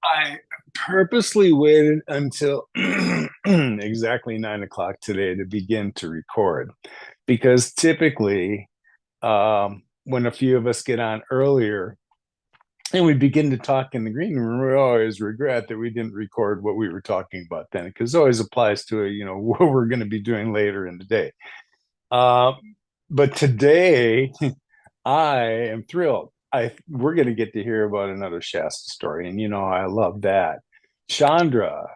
I purposely waited until exactly 9 o'clock today to begin to record because typically, when a few of us get on earlier and we begin to talk in the green room, we always regret that we didn't record what we were talking about then because it always applies to what we're going to be doing later in the day. Uh, but today, I am thrilled. We're going to get to hear about another Shasta story, and I love that. Chandra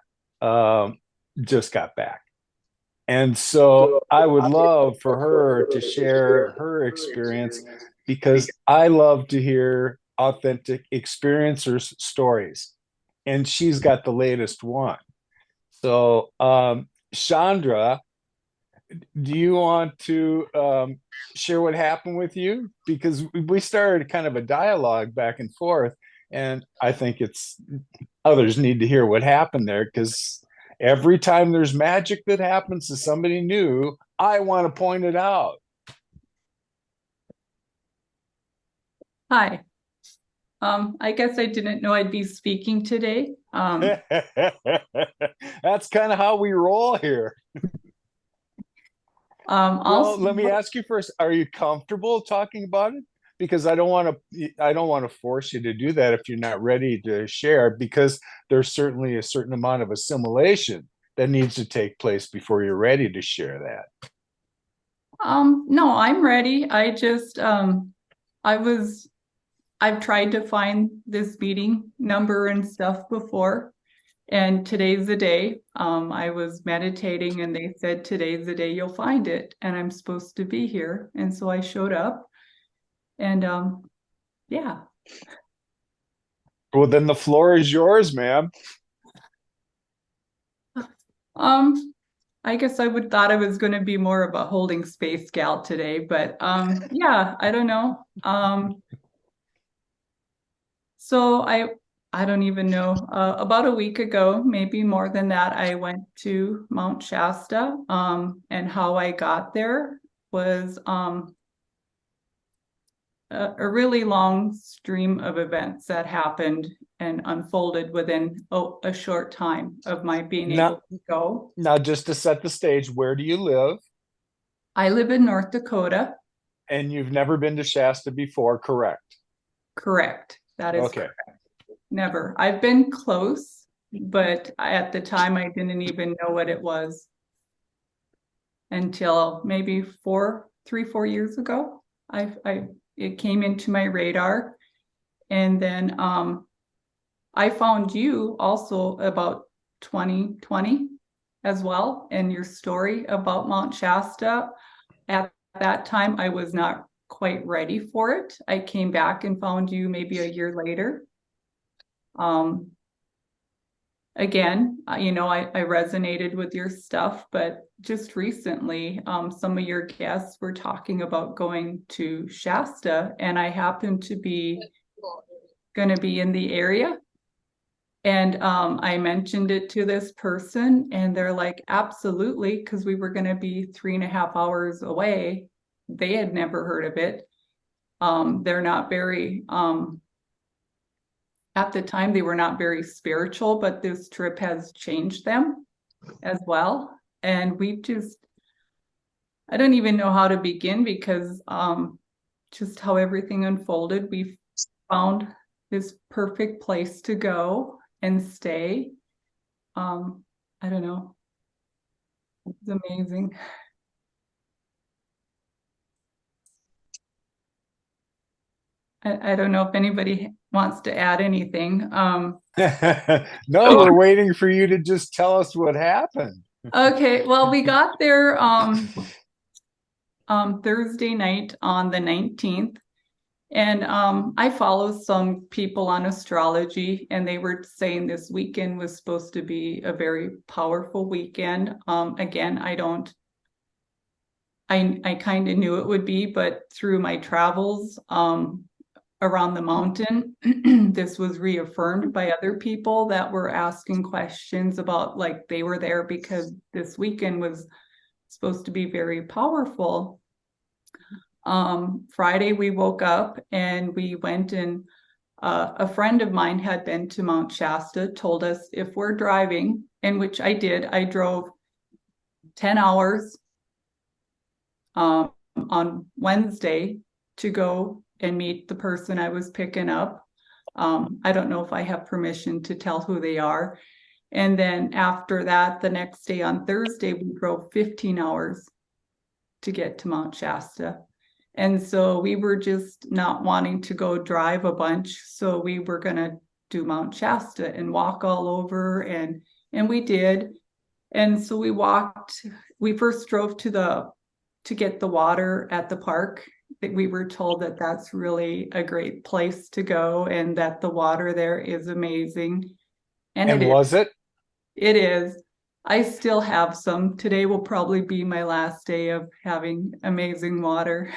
um, just got back, and so I would love for her to share her experience because I love to hear authentic experiencers' stories, and she's got the latest one. So, Chandra, do you want to share what happened with you? Because we started kind of a dialogue back and forth, and I think it's others need to hear what happened there because every time there's magic that happens to somebody new, I want to point it out. Hi. I guess I didn't know I'd be speaking today. That's kind of how we roll here. Well, Also, let me ask you first, are you comfortable talking about it? Because I don't want to force you to do that if you're not ready to share, because there's certainly a certain amount of assimilation that needs to take place before you're ready to share that. no, I'm ready. I was, I've tried to find this meeting number and stuff before, and today's the day. I was meditating and they said today's the day you'll find it, and I'm supposed to be here. And so I showed up and yeah. Well, then the floor is yours, ma'am. Um, I guess I would thought I was going to be more of a holding space gal today, but yeah, I don't know. So I don't even know. About a week ago, maybe more than that, I went to Mount Shasta. And how I got there was a really long stream of events that happened and unfolded within a short time of my being Now, able to go. now, just to set the stage, where do you live? I live in North Dakota. And you've never been to Shasta before, correct? Correct. That is Okay. correct. Never. I've been close, but at the time I didn't even know what it was until maybe 4 years ago. I it came into my radar, and then I found you also about 2020 as well, and your story about Mount Shasta. At that time, I was not quite ready for it. I came back and found you maybe a year later. Um, Again, I resonated with your stuff, but just recently, some of your guests were talking about going to Shasta, and I happened to be going to be in the area. And I mentioned it to this person, and they're like, absolutely, because we were going to be 3.5 hours away. They had never heard of it. They're not very at the time they were not very spiritual, but this trip has changed them as well. And I don't even know how to begin because just how everything unfolded, we found this perfect place to go and stay. I don't know. It's amazing. I don't know if anybody wants to add anything. No, we're waiting for you to just tell us what happened. Okay, well, we got there Thursday night on the 19th. And I follow some people on astrology, and they were saying this weekend was supposed to be a very powerful weekend. Again, I kind of knew it would be, but through my travels around the mountain, this was reaffirmed by other people that were asking questions about, like, they were there because this weekend was supposed to be very powerful. Friday we woke up and we went and A friend of mine had been to Mount Shasta, told us if we're driving, and which I did, I drove 10 hours on Wednesday to go and meet the person I was picking up. I don't know if I have permission to tell who they are. And then after that, the next day on Thursday, we drove 15 hours to get to Mount Shasta. And so we were just not wanting to go drive a bunch. So we were going to do Mount Shasta and walk all over. And we did. And so we first drove to get the water at the park. We were told that that's really a great place to go and that the water there is amazing. And And it is. was it? It is. I still have some. Today will probably be my last day of having amazing water.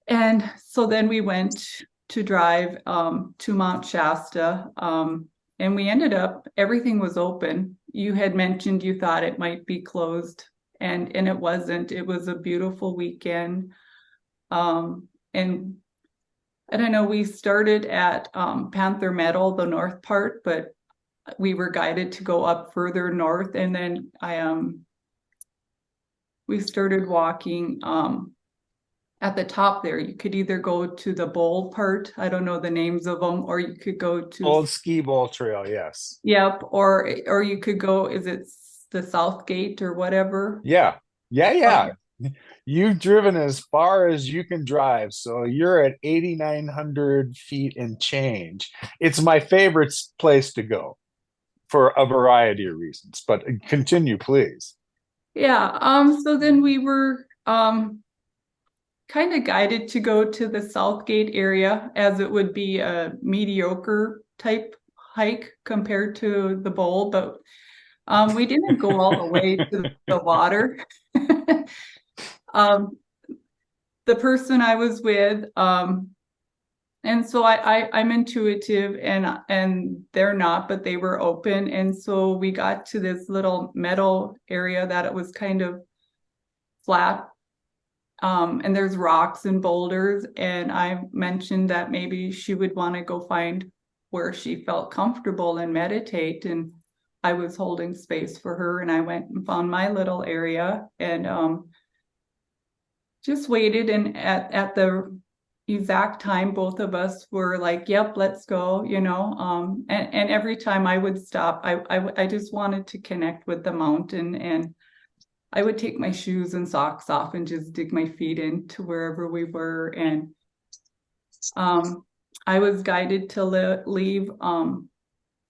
And so then we went to drive to Mount Shasta. And we ended up, everything was open. You had mentioned you thought it might be closed, and it wasn't. It was a beautiful weekend. And I don't know, we started at Panther Meadow, the north part, but we were guided to go up further north. And then we started walking at the top there. You could either go to the bowl part, I don't know the names of them, or you could go to Old Ski Bowl Trail, yes. Yep, or you could go, is it the South Gate or whatever? Yeah. Yeah. You've driven as far as you can drive, so you're at 8,900 feet and change. It's my favorite place to go for a variety of reasons, but continue, please. Yeah, so then we were kind of guided to go to the Southgate area, as it would be a mediocre type hike compared to the bowl, but we didn't go all the way to the water. The person I was with, and so I'm intuitive, and they're not, but they were open. And so we got to this little meadow area that it was kind of flat. And there's rocks and boulders. And I mentioned that maybe she would want to go find where she felt comfortable and meditate. And I was holding space for her, and I went and found my little area and just waited. And at the exact time, both of us were like, yep, let's go, and every time I would stop, I just wanted to connect with the mountain, and I would take my shoes and socks off and just dig my feet into wherever we were. And I was guided to leave a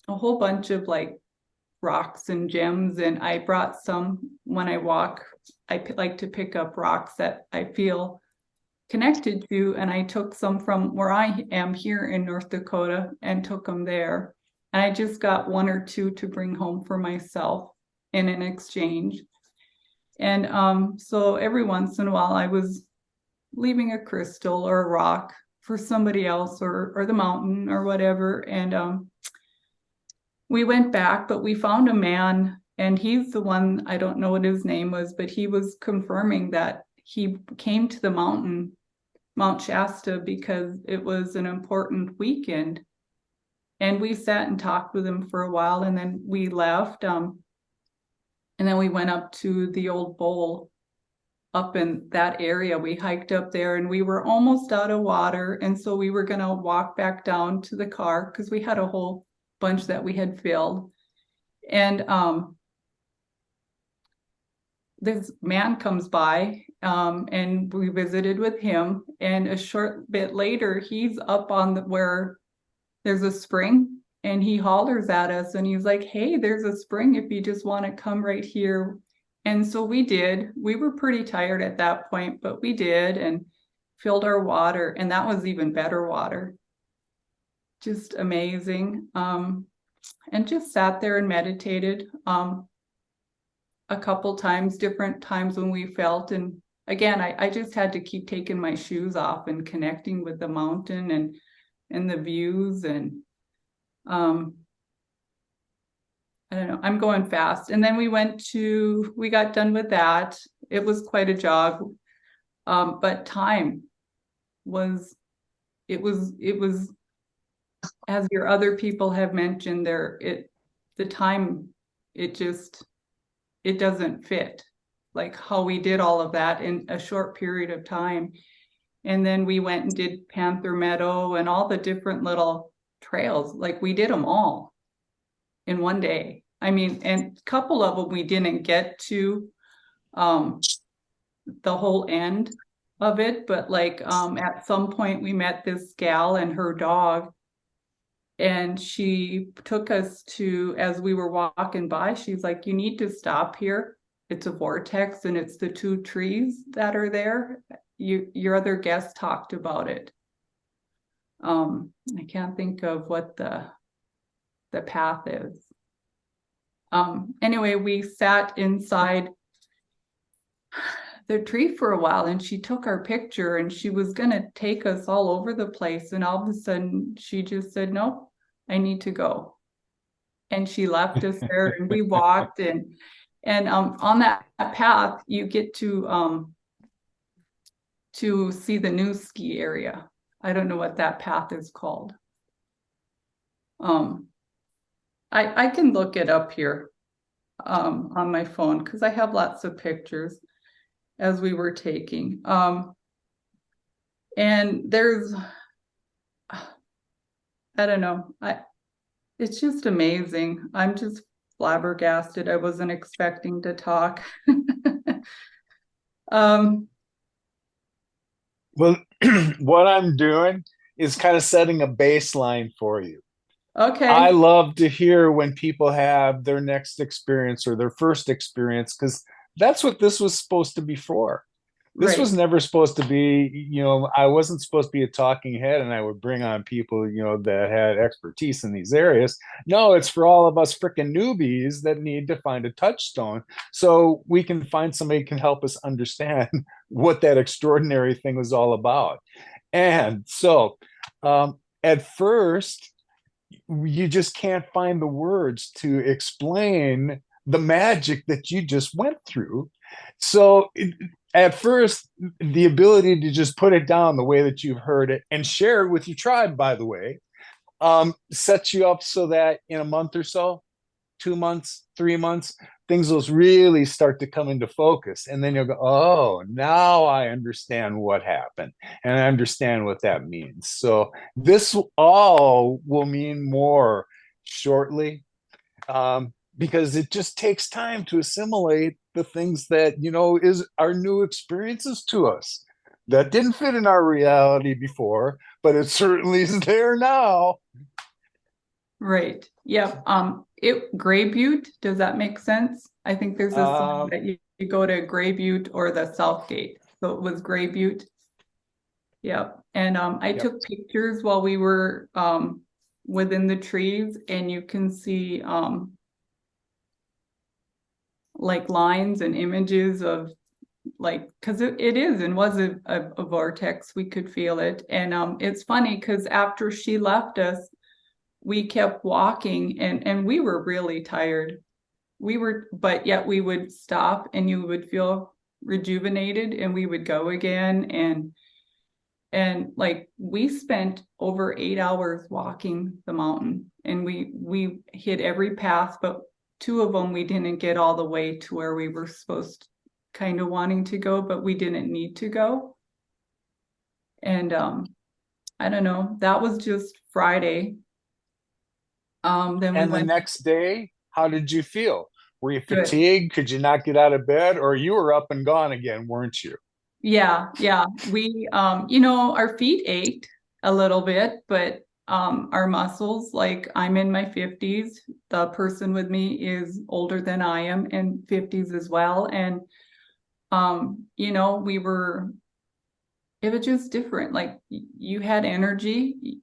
whole bunch of like rocks and gems, and I brought some. When I walk, I like to pick up rocks that I feel connected to, and I took some from where I am here in North Dakota and took them there. And I just got one or two to bring home for myself in an exchange. And so every once in a while I was leaving a crystal or a rock for somebody else, or the mountain or whatever. And we went back, but we found a man, and he's the one, I don't know what his name was, but he was confirming that he came to the mountain, Mount Shasta, because it was an important weekend. And we sat and talked with him for a while, and then we left. And then we went up to the old bowl up in that area. We hiked up there, and we were almost out of water. And so we were going to walk back down to the car because we had a whole bunch that we had filled. And this man comes by, and we visited with him. And a short bit later, he's up on where there's a spring, and he hollers at us, and he's like, hey, there's a spring if you just want to come right here. And so we did. We were pretty tired at that point, but we did, and filled our water, and that was even better water. Just amazing. And just sat there and meditated a couple times, different times when we felt. And again, I just had to keep taking my shoes off and connecting with the mountain and the views. And I don't know, I'm going fast. And then we got done with that. It was quite a jog, but time was, it was, as your other people have mentioned there, the time, it doesn't fit, like how we did all of that in a short period of time. And then we went and did Panther Meadow and all the different little trails. Like we did them all in one day. I mean, and a couple of them we didn't get to the whole end of it, but like at some point we met this gal and her dog, and she took us to, as we were walking by, she's like, you need to stop here. It's a vortex and it's the two trees that are there. Your other guest talked about it. I can't think of what the path is. Anyway, we sat inside the tree for a while and she took our picture and she was going to take us all over the place. And all of a sudden she just said, no, I need to go. And she left us there and we walked and on that path, you get to see the new ski area. I don't know what that path is called. I can look it up here on my phone because I have lots of pictures as we were taking. And there's, I don't know, it's just amazing. I'm just flabbergasted. I wasn't expecting to talk. Well, what I'm doing is kind of setting a baseline for you. Okay. I love to hear when people have their next experience or their first experience, because that's what this was supposed to be for. This was Right. never supposed to be, I wasn't supposed to be a talking head and I would bring on people, that had expertise in these areas. No, it's for all of us freaking newbies that need to find a touchstone so we can find somebody who can help us understand what that extraordinary thing was all about. And so at first, you just can't find the words to explain the magic that you just went through. So at first, the ability to just put it down the way that you've heard it and share it with your tribe, by the way, sets you up so that in a month or so, 2 months, 3 months, things will really start to come into focus. And then you'll go, oh, now I understand what happened. And I understand what that means. So this all will mean more shortly, because it just takes time to assimilate the things that, is our new experiences to us. That didn't fit in our reality before, but it certainly is there now. Right. Yep. Gray Butte, does that make sense? I think there's a song that you go to Gray Butte or the South Gate. So it was Gray Butte. Yep. And I took pictures while we were within the trees, and you can see like lines and images of, like, because it is and was a vortex. We could feel it. And it's funny because after she left us, we kept walking and we were really tired. But yet we would stop and you would feel rejuvenated and we would go again. And like we spent over 8 hours walking the mountain, and we hit every path, but 2 of them we didn't get all the way to where we were supposed, kind of wanting to go, but we didn't need to go. And I don't know, that was just Friday. Then we And the went. next day, how did you feel? Were you Good. fatigued? Could you not get out of bed? Or you were up and gone again, weren't you? Yeah. We, our feet ached a little bit, but our muscles, like I'm in my 50s, the person with me is older than I am and 50s as well. And, it was just different. Like you had energy.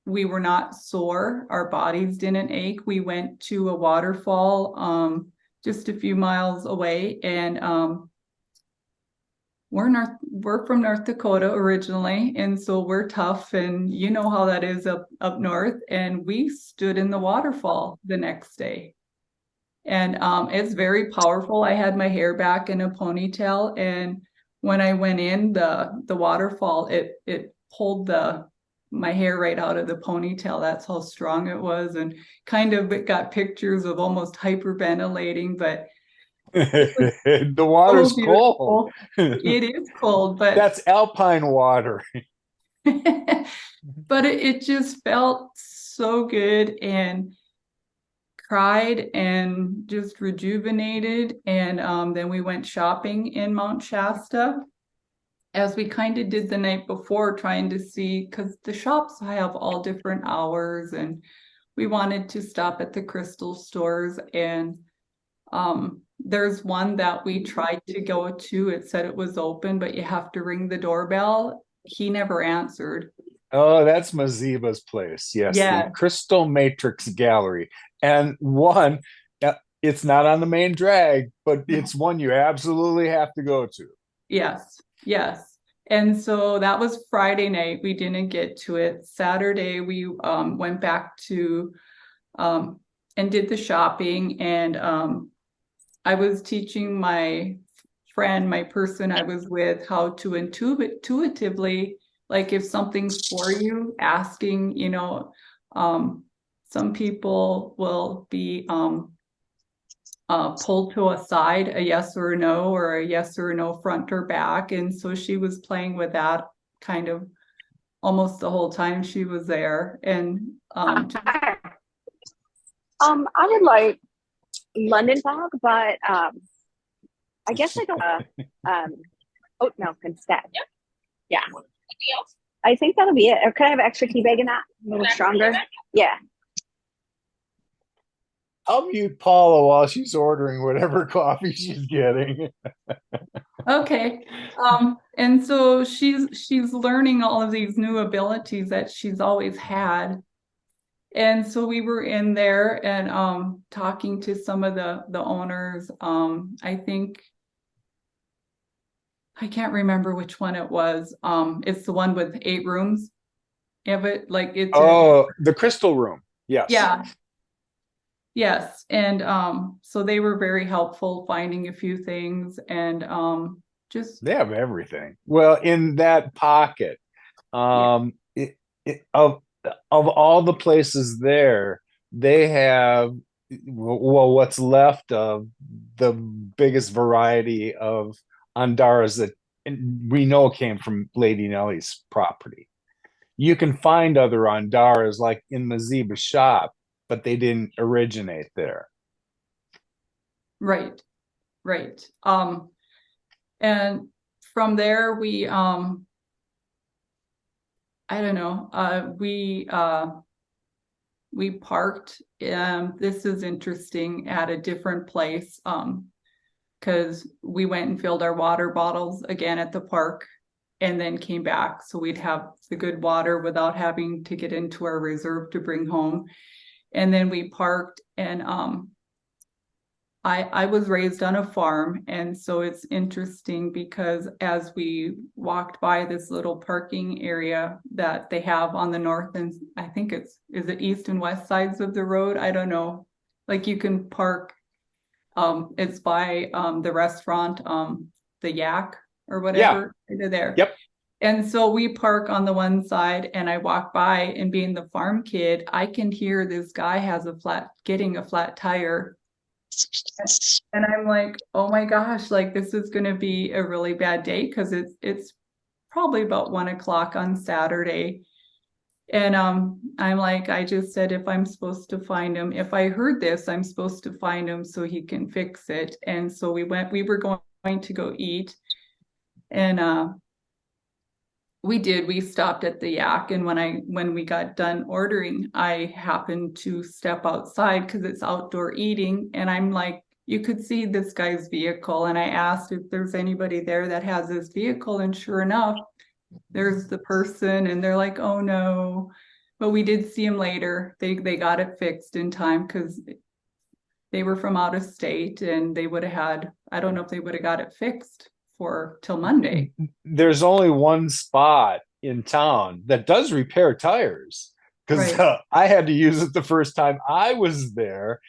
We were not sore. Our bodies didn't ache. We went to a waterfall just a few miles away, and we're from North Dakota originally, and so we're tough, and you know how that is up north. And we stood in the waterfall the next day, and it's very powerful. I had my hair back in a ponytail, and when I went in the waterfall, it pulled my hair right out of the ponytail. That's how strong it was, and kind of it got pictures of almost hyperventilating, but it was The so water's cold. beautiful. It is cold, but That's alpine water. but it just felt so good, and cried and just rejuvenated. And then we went shopping in Mount Shasta, as we kind of did the night before, trying to see, because the shops have all different hours, and we wanted to stop at the crystal stores. And there's one that we tried to go to. It said it was open, but you have to ring the doorbell. He never answered. Oh, that's Maziba's place. Yes, the Yeah. Crystal Matrix Gallery. And one, it's not on the main drag, but it's one you absolutely have to go to. Yes, yes. And so that was Friday night. We didn't get to it. Saturday, we went back to and did the shopping. And I was teaching my friend, my person I was with, how to intuitively, like if something's for you, asking, some people will be pulled to a side, a yes or a no, or a yes or a no front or back. And so she was playing with that kind of almost the whole time she was there. And I would like London fog, but I guess I don't oat milk instead. Yep. Yeah. I think that'll be it. Or could I have extra tea bag in that? A little stronger? Yeah. I'll mute Paula while she's ordering whatever coffee she's getting. okay. And so she's learning all of these new abilities that she's always had. And so we were in there and talking to some of the owners. I think I can't remember which one it was. It's the one with 8 rooms. Yeah, but like it's the Crystal Room. Yes. Yeah. Yes. And so they were very helpful finding a few things, and just they have everything. Well, in that pocket, of all the places there, they have what's left of the biggest variety of Andaras that we know came from Lady Nellie's property. You can find other Andaras like in Maziba's shop, but they didn't originate there. Right. And from there we I don't know, we parked. This is interesting, at a different place, because we went and filled our water bottles again at the park and then came back, so we'd have the good water without having to get into our reserve to bring home. And then we parked, and I was raised on a farm, and so it's interesting because as we walked by this little parking area that they have on the north, and I think is it east and west sides of the road? I don't know. Like you can park, it's by the restaurant, the Yak or whatever. Yeah. There. Yep. And so we park on the one side, and I walk by, and being the farm kid, I can hear this guy getting a flat tire. And I'm like, oh my gosh, like this is going to be a really bad day, because it's probably about 1 o'clock on Saturday. And I'm like, I just said, if I'm supposed to find him, if I heard this, I'm supposed to find him so he can fix it. And so we were going to go eat. And we stopped at the Yak, and when we got done ordering, I happened to step outside because it's outdoor eating, and I'm like, you could see this guy's vehicle, and I asked if there's anybody there that has this vehicle, and sure enough, there's the person, and they're like, oh no. But we did see him later. They got it fixed in time because they were from out of state, and they would have had, I don't know if they would have got it fixed till Monday. There's only one spot in town that does repair tires, because I had to use it the first time I was there.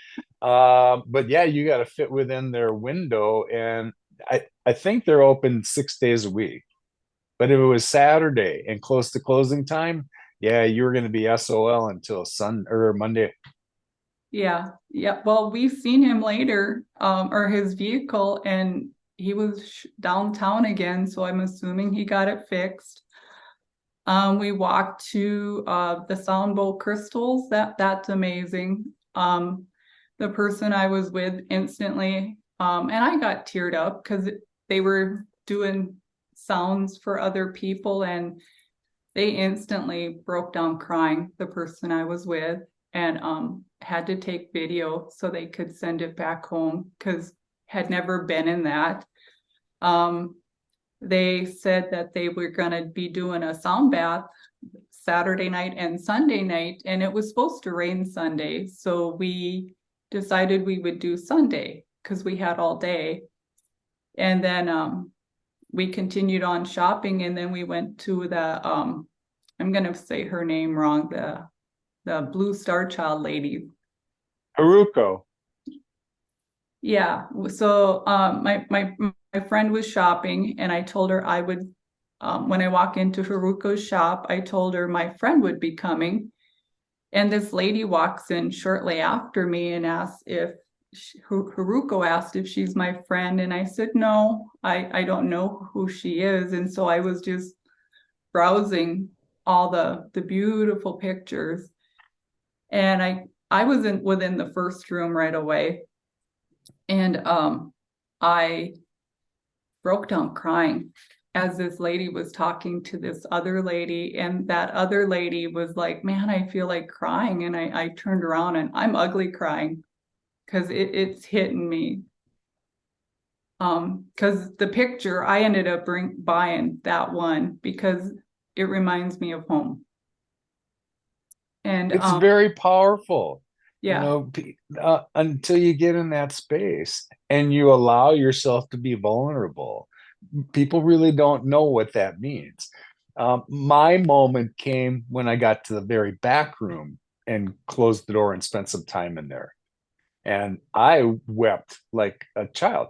But yeah, you got to fit within their window, and I think they're open 6 days a week. But if it was Saturday and close to closing time, yeah, you were going to be SOL until Sun or Monday. Yeah, yeah. Well, we've seen him later, or his vehicle, and he was downtown again, so I'm assuming he got it fixed. We walked to the Sound Bowl Crystals. That's amazing. The person I was with instantly, and I got teared up because they were doing sounds for other people, and they instantly broke down crying, the person I was with, and had to take video so they could send it back home because had never been in that. They said that they were going to be doing a sound bath Saturday night and Sunday night, and it was supposed to rain Sunday. So we decided we would do Sunday because we had all day. And then we continued on shopping, and then we went to the I'm gonna say her name wrong, the Blue Star Child lady. Haruko. Yeah. So my friend was shopping, and I told her I would when I walk into Haruko's shop, I told her my friend would be coming. And this lady walks in shortly after me and asks if Haruko asked if she's my friend, and I said no, I don't know who she is. And so I was just browsing all the beautiful pictures, and I was within the first room right away, and I broke down crying as this lady was talking to this other lady, and that other lady was like, man, I feel like crying. And I turned around, and I'm ugly crying because it's hitting me. Because the picture, I ended up buying that one because it reminds me of home. And It's very powerful, yeah, until you get in that space and you allow yourself to be vulnerable. People really don't know what that means. My moment came when I got to the very back room and closed the door and spent some time in there. And I wept like a child.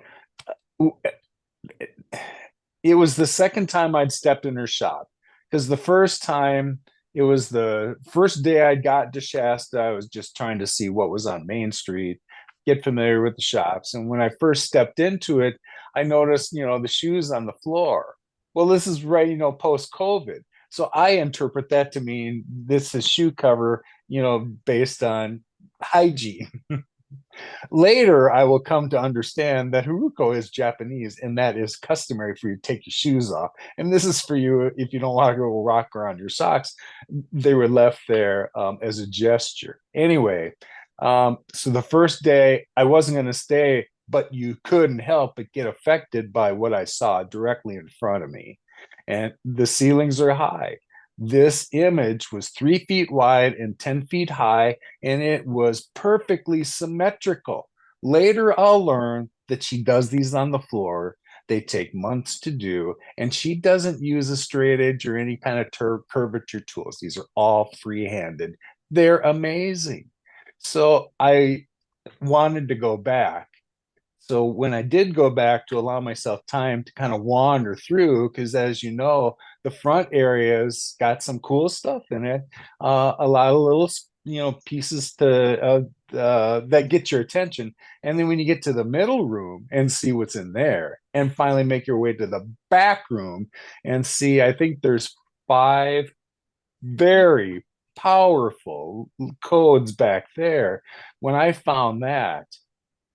It was the second time I'd stepped in her shop, because the first time, it was the first day I'd got to Shasta. I was just trying to see what was on Main Street, get familiar with the shops. And when I first stepped into it, I noticed, the shoes on the floor. Well, this is right, post COVID. So I interpret that to mean this is shoe cover, based on hygiene. Later, I will come to understand that Haruko is Japanese, and that is customary for you to take your shoes off. And this is for you if you don't want to go rock around your socks. They were left there as a gesture. Anyway, so the first day I wasn't going to stay, but you couldn't help but get affected by what I saw directly in front of me. And the ceilings are high. This image was 3 feet wide and 10 feet high, and it was perfectly symmetrical. Later, I'll learn that she does these on the floor. They take months to do, and she doesn't use a straight edge or any kind of curvature tools. These are all free-handed. They're amazing. So I wanted to go back. So when I did go back, to allow myself time to kind of wander through, because as you know, the front area's got some cool stuff in it, a lot of little pieces to that get your attention. And then when you get to the middle room and see what's in there, and finally make your way to the back room and see, I think there's 5 very powerful codes back there. When I found that,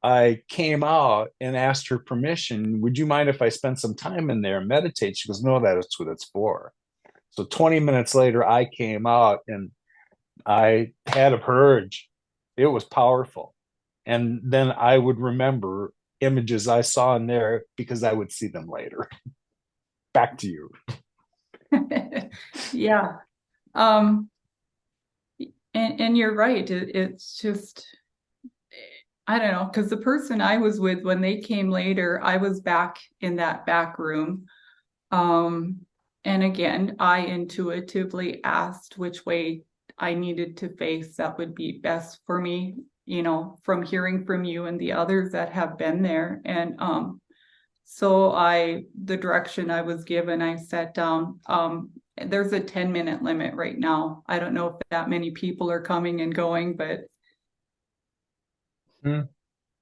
I came out and asked her permission. Would you mind if I spent some time in there and meditate? She goes, no, that's what it's for. So 20 minutes later, I came out and I had a purge. It was powerful. And then I would remember images I saw in there because I would see them later. Back to you. yeah. And you're right. It's just, I don't know, because the person I was with when they came later, I was back in that back room. And again, I intuitively asked which way I needed to face that would be best for me, from hearing from you and the others that have been there. And So the direction I was given, I sat down. There's a 10-minute limit right now. I don't know if that many people are coming and going, but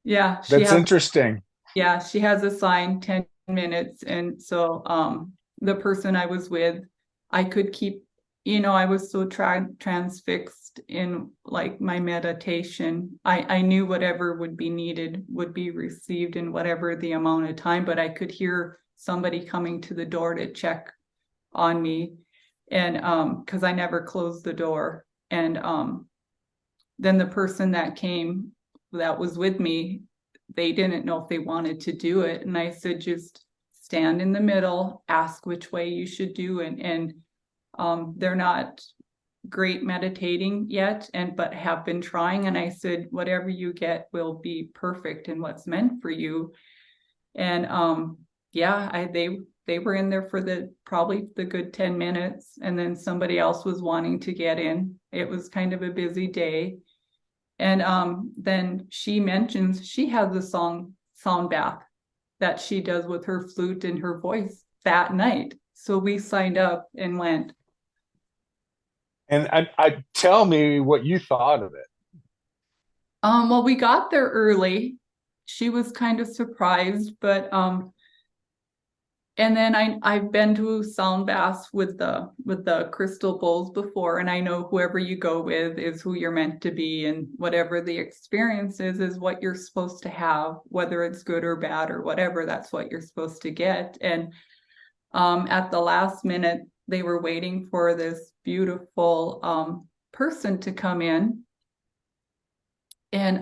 yeah, That's interesting. she has a sign 10 minutes. And so the person I was with, I could keep, I was so transfixed in like my meditation. I knew whatever would be needed would be received in whatever the amount of time, but I could hear somebody coming to the door to check on me. And because I never closed the door. And then the person that came that was with me, they didn't know if they wanted to do it. And I said, just stand in the middle, ask which way you should do. And they're not great meditating yet, but have been trying. And I said, whatever you get will be perfect and what's meant for you. And they were in there for probably the good 10 minutes. And then somebody else was wanting to get in. It was kind of a busy day. And then she mentions she has a sound bath that she does with her flute and her voice that night. So we signed up and went. And I tell me what you thought of it. Well, we got there early. She was kind of surprised, but and then I've been to sound baths with the crystal bowls before, and I know whoever you go with is who you're meant to be, and whatever the experience is what you're supposed to have, whether it's good or bad or whatever, that's what you're supposed to get. And at the last minute, they were waiting for this beautiful person to come in, and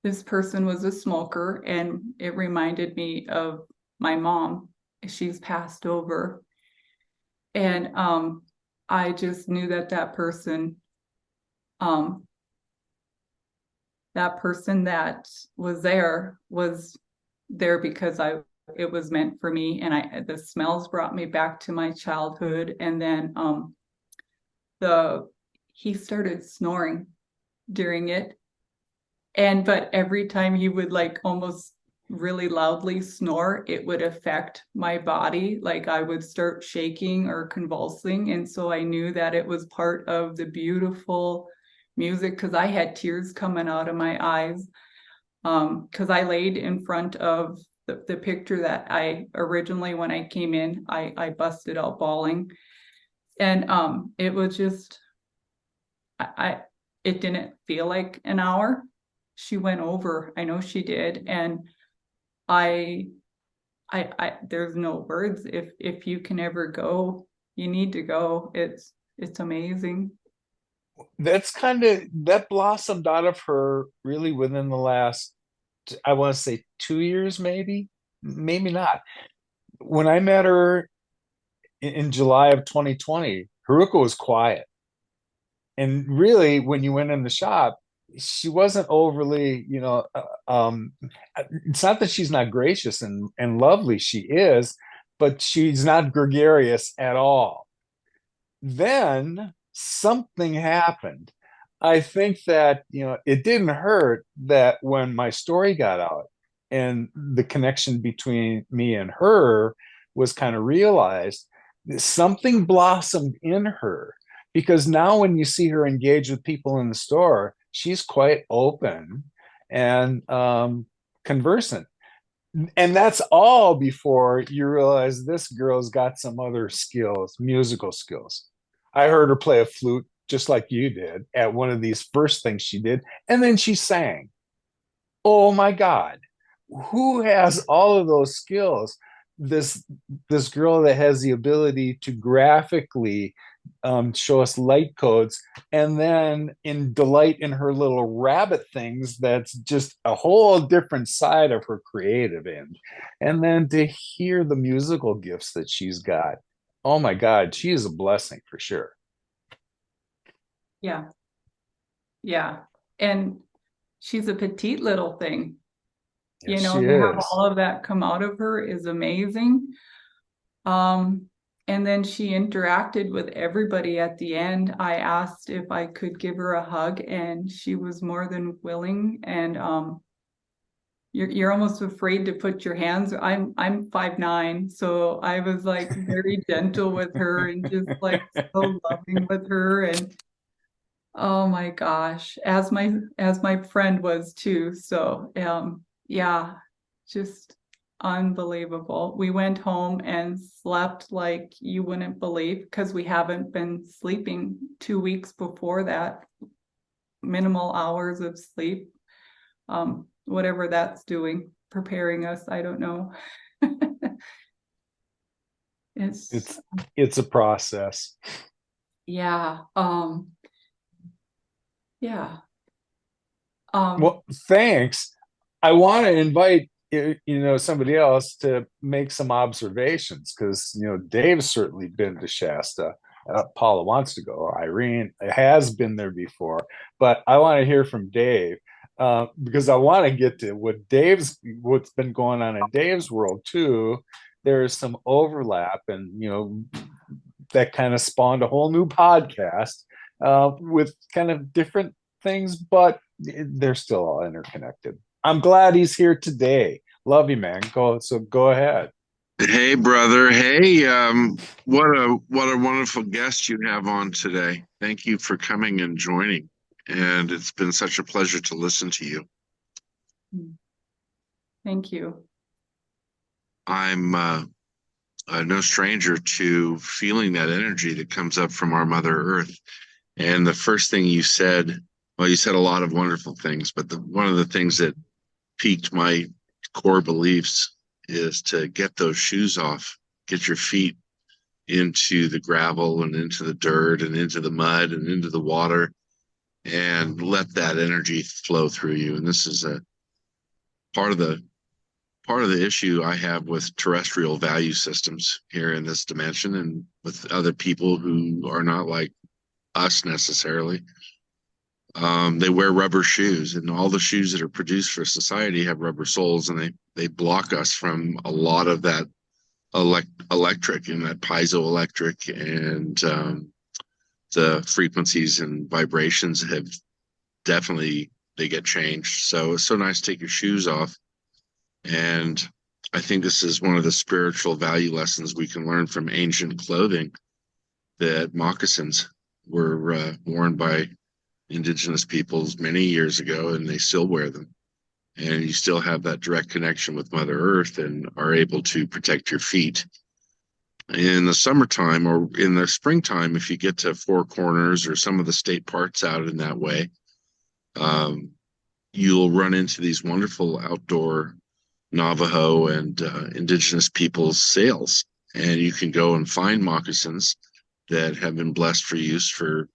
this person was a smoker, and it reminded me of my mom. She's passed over. And I just knew that person that was there because it was meant for me. And the smells brought me back to my childhood. And then he started snoring during it. But every time he would like almost really loudly snore, it would affect my body. Like I would start shaking or convulsing. And so I knew that it was part of the beautiful music, because I had tears coming out of my eyes. Because I laid in front of the picture that I originally, when I came in, I busted out bawling. And it was just, it didn't feel like an hour. She went over. I know she did. And I there's no words. If you can ever go, you need to go. It's amazing. That blossomed out of her really within the last, I want to say 2 years, maybe not. When I met her in July of 2020, Haruka was quiet. And really, when you went in the shop, she wasn't overly, it's not that she's not gracious and lovely, she is, but she's not gregarious at all. Then something happened. I think that, it didn't hurt that when my story got out and the connection between me and her was kind of realized, something blossomed in her, because now when you see her engage with people in the store, she's quite open and conversant. And that's all before you realize this girl's got some other skills, musical skills. I heard her play a flute just like you did at one of these first things she did. And then she sang. Oh my God. Who has all of those skills? This girl that has the ability to graphically show us light codes, and then in delight in her little rabbit things, that's just a whole different side of her creative end. And then to hear the musical gifts that she's got, oh my God, she is a blessing for sure. Yeah. And she's a petite little thing. Yes, she to have is. all of that come out of her is amazing. And then she interacted with everybody at the end. I asked if I could give her a hug, and she was more than willing. And you're almost afraid to put your hands. I'm 5'9", so I was like very gentle with her and just like so loving with her. And oh my gosh, as my friend was too. So yeah, just unbelievable. We went home and slept like you wouldn't believe, because we haven't been sleeping 2 weeks before that. Minimal hours of sleep. Whatever that's doing, preparing us, I don't know. It's a process. Yeah. Yeah. Well, thanks. I want to invite somebody else to make some observations, because Dave's certainly been to Shasta. Paula wants to go. Irene has been there before, but I want to hear from Dave, because I want to get to what's been going on in Dave's world too. There's some overlap, and that kind of spawned a whole new podcast with kind of different things, but they're still all interconnected. I'm glad he's here today. Love you, man. Go ahead. Hey, brother. Hey, what a wonderful guest you have on today. Thank you for coming and joining. And it's been such a pleasure to listen to you. Thank you. I'm no stranger to feeling that energy that comes up from our Mother Earth. And the first thing you said, well, you said a lot of wonderful things, but one of the things that piqued my core beliefs is to get those shoes off, get your feet into the gravel and into the dirt and into the mud and into the water, and let that energy flow through you. And this is a part of the issue I have with terrestrial value systems here in this dimension, and with other people who are not like us necessarily. They wear rubber shoes, and all the shoes that are produced for society have rubber soles, and they block us from a lot of that electric and that piezoelectric, and the frequencies and vibrations have definitely, they get changed. So it's so nice to take your shoes off. And I think this is one of the spiritual value lessons we can learn from ancient clothing, that moccasins were worn by indigenous peoples many years ago, and they still wear them. And you still have that direct connection with Mother Earth and are able to protect your feet. In the summertime or in the springtime, if you get to Four Corners or some of the state parks out in that way, you'll run into these wonderful outdoor Navajo and indigenous peoples sales. And you can go and find moccasins that have been blessed for use for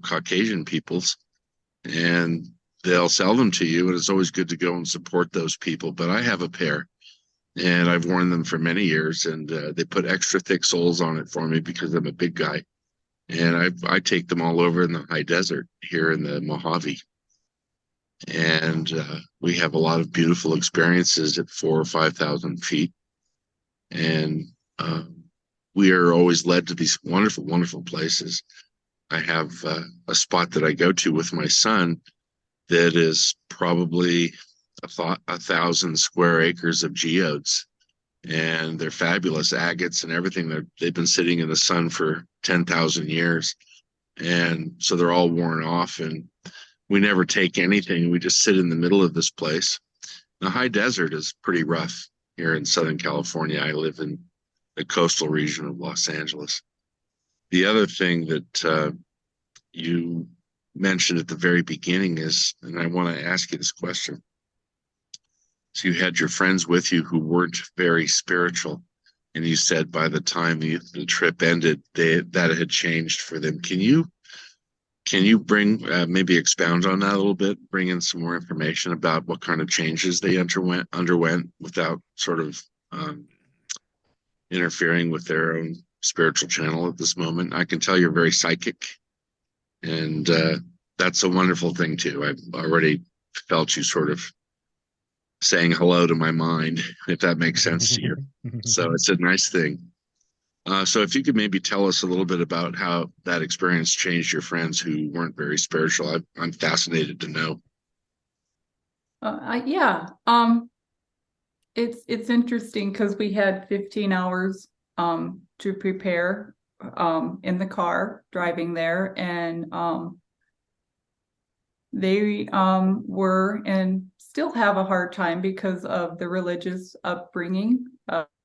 Caucasian peoples, and they'll sell them to you. And it's always good to go and support those people. But I have a pair, and I've worn them for many years, and they put extra thick soles on it for me because I'm a big guy. And I take them all over in the high desert here in the Mojave. And we have a lot of beautiful experiences at 4,000 or 5,000 feet. And we are always led to these wonderful, wonderful places. I have a spot that I go to with my son that is probably 1,000 square acres of geodes, and they're fabulous agates and everything. They've been sitting in the sun for 10,000 years, and so they're all worn off, and we never take anything. We just sit in the middle of this place. The high desert is pretty rough here in Southern California. I live in the coastal region of Los Angeles. The other thing that you mentioned at the very beginning is, and I want to ask you this question. So you had your friends with you who weren't very spiritual, and you said by the time the trip ended, that had changed for them. Can you bring maybe expound on that a little bit, bring in some more information about what kind of changes they underwent without sort of interfering with their own spiritual channel at this moment? I can tell you're very psychic, and that's a wonderful thing too. I've already felt you sort of saying hello to my mind, if that makes sense to you. So it's a nice thing. So if you could maybe tell us a little bit about how that experience changed your friends who weren't very spiritual. I'm fascinated to know. Yeah. it's interesting because we had 15 hours to prepare in the car driving there, and they were and still have a hard time because of the religious upbringing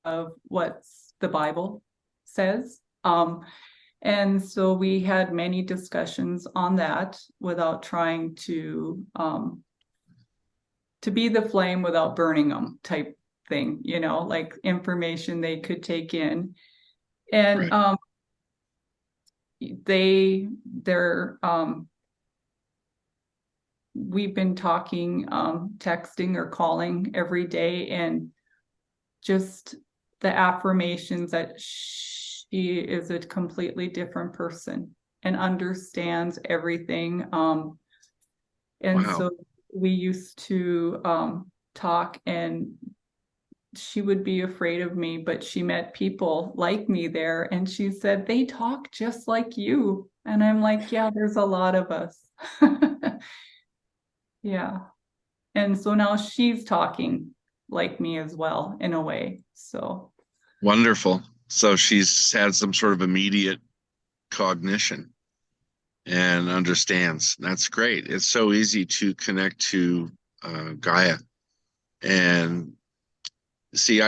of what the Bible says. And so we had many discussions on that without trying to be the flame without burning them type thing, you know, like information they could take in. And Right. they're we've been talking, texting or calling every day, and just the affirmations that she is a completely different person and understands everything. And Wow. so we used to talk, and she would be afraid of me, but she met people like me there, and she said, they talk just like you. And I'm like, yeah, there's a lot of us. Yeah. And so now she's talking like me as well, in a way. So, Wonderful. So she's had some sort of immediate cognition and understands. That's great. It's so easy to connect to Gaia. And see,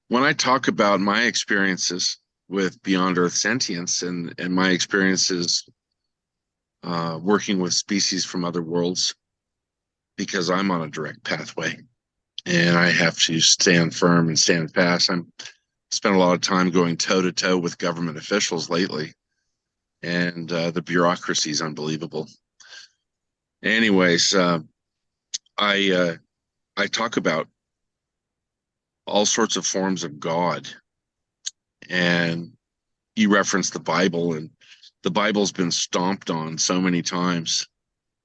when I talk about my experiences with Beyond Earth sentience and my experiences working with species from other worlds, because I'm on a direct pathway and I have to stand firm and stand fast. I'm spent a lot of time going toe to toe with government officials lately, and the bureaucracy is unbelievable. Anyways, I talk about all sorts of forms of God, and you reference the Bible, and the Bible's been stomped on so many times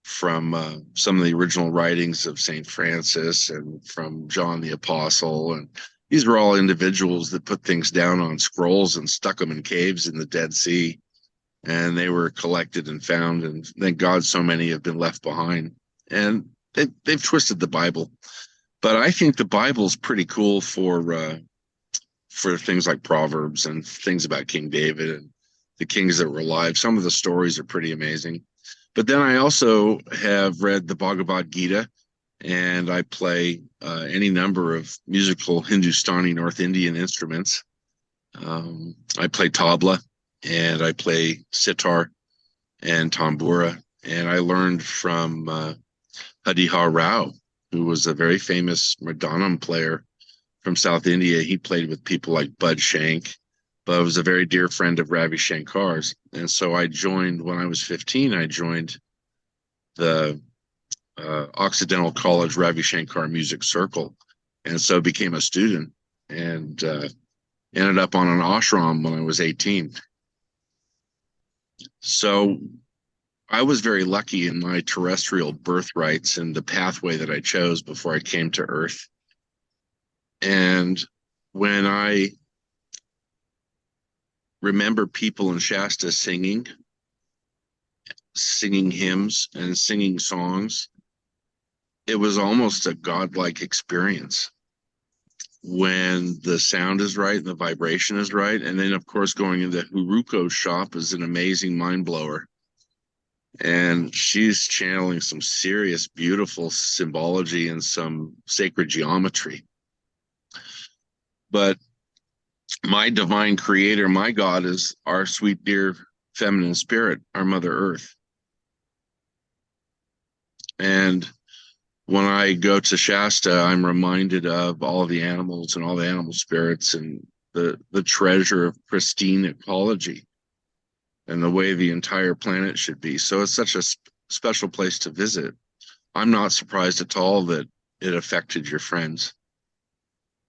from some of the original writings of Saint Francis and from John the Apostle, and these were all individuals that put things down on scrolls and stuck them in caves in the Dead Sea, and they were collected and found, and thank God so many have been left behind, and they've twisted the Bible. But I think the Bible's pretty cool for things like Proverbs and things about King David and the kings that were alive. Some of the stories are pretty amazing. But then I also have read the Bhagavad Gita, and I play any number of musical Hindustani North Indian instruments. I play tabla, and I play sitar and tambura. And I learned from Hadiha Rao, who was a very famous Mridangam player from South India. He played with people like Bud Shank, but was a very dear friend of Ravi Shankar's. And so I joined, when I was 15, I joined the Occidental College Ravi Shankar Music Circle, and so became a student, and ended up on an ashram when I was 18. So I was very lucky in my terrestrial birthrights and the pathway that I chose before I came to Earth. And when I remember people in Shasta singing hymns and singing songs, it was almost a godlike experience when the sound is right and the vibration is right. And then, of course, going into Haruko's shop is an amazing mind blower. And she's channeling some serious, beautiful symbology and some sacred geometry. But my divine creator, my God, is our sweet, dear feminine spirit, our Mother Earth. And when I go to Shasta, I'm reminded of all of the animals and all the animal spirits and the treasure of pristine ecology and the way the entire planet should be. So it's such a special place to visit. I'm not surprised at all that it affected your friends.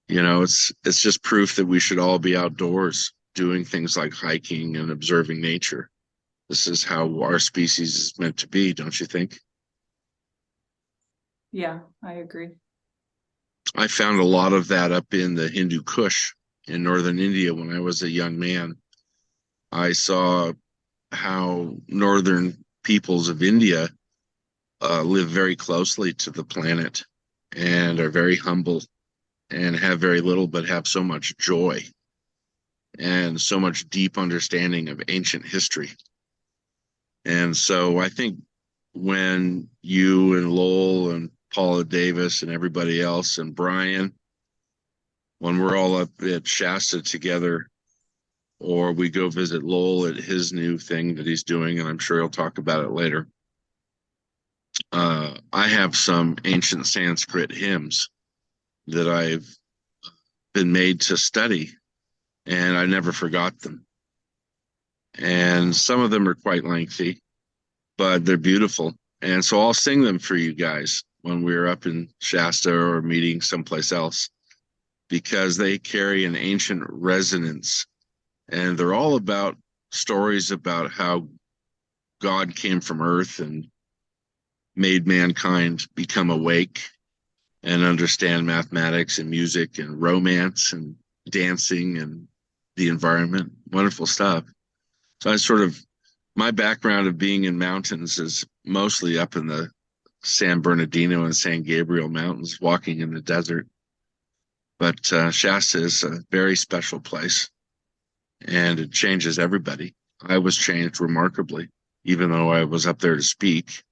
You know, it's just proof that we should all be outdoors doing things like hiking and observing nature. This is how our species is meant to be, don't you think? yeah, I agree. I found a lot of that up in the Hindu Kush in northern India when I was a young man. I saw how northern peoples of India live very closely to the planet and are very humble and have very little, but have so much joy and so much deep understanding of ancient history. And so I think when you and Lowell and Paula Davis and everybody else and Brian, when we're all up at Shasta together, or we go visit Lowell at his new thing that he's doing, and I'm sure he'll talk about it later. I have some ancient Sanskrit hymns that I've been made to study, and I never forgot them. And some of them are quite lengthy, but they're beautiful. And so I'll sing them for you guys when we're up in Shasta or meeting someplace else, because they carry an ancient resonance. And they're all about stories about how God came from earth and made mankind become awake and understand mathematics and music and romance and dancing and the environment. Wonderful stuff. So my background of being in mountains is mostly up in the San Bernardino and San Gabriel mountains, walking in the desert. But Shasta is a very special place, and it changes everybody. I was changed remarkably, even though I was up there to speak.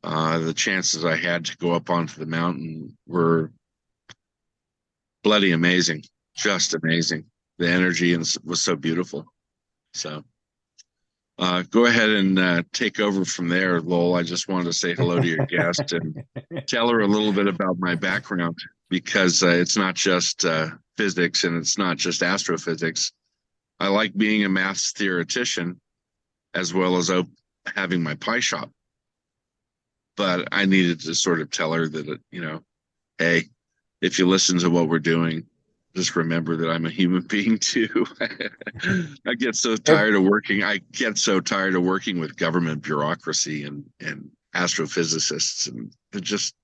The chances I had to go up onto the mountain were bloody amazing, just amazing. The energy was so beautiful. So go ahead and take over from there, Lowell. I just wanted to say hello to your guest and tell her a little bit about my background, because it's not just physics and it's not just astrophysics. I like being a maths theoretician as well as having my pie shop. But I needed to sort of tell her that, hey, if you listen to what we're doing, just remember that I'm a human being too. I get so tired of working. I get so tired of working with government bureaucracy and astrophysicists, and it just.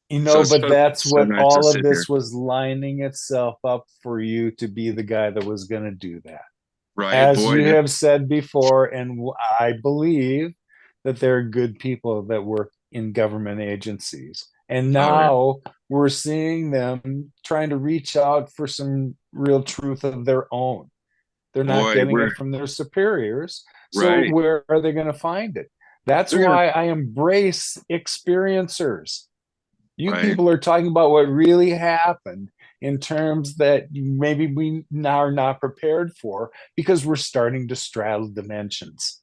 But that's what nice all of this was lining itself up for you to be the guy that was going to do that. Right. As you have said before, and I believe that there are good people that work in government agencies. And now we're seeing them trying to reach out for some real truth of their own. They're not getting it from their superiors. So where are they going to find it? That's why I embrace experiencers. You people are talking about what really happened in terms that maybe we now are not prepared for, because we're starting to straddle dimensions.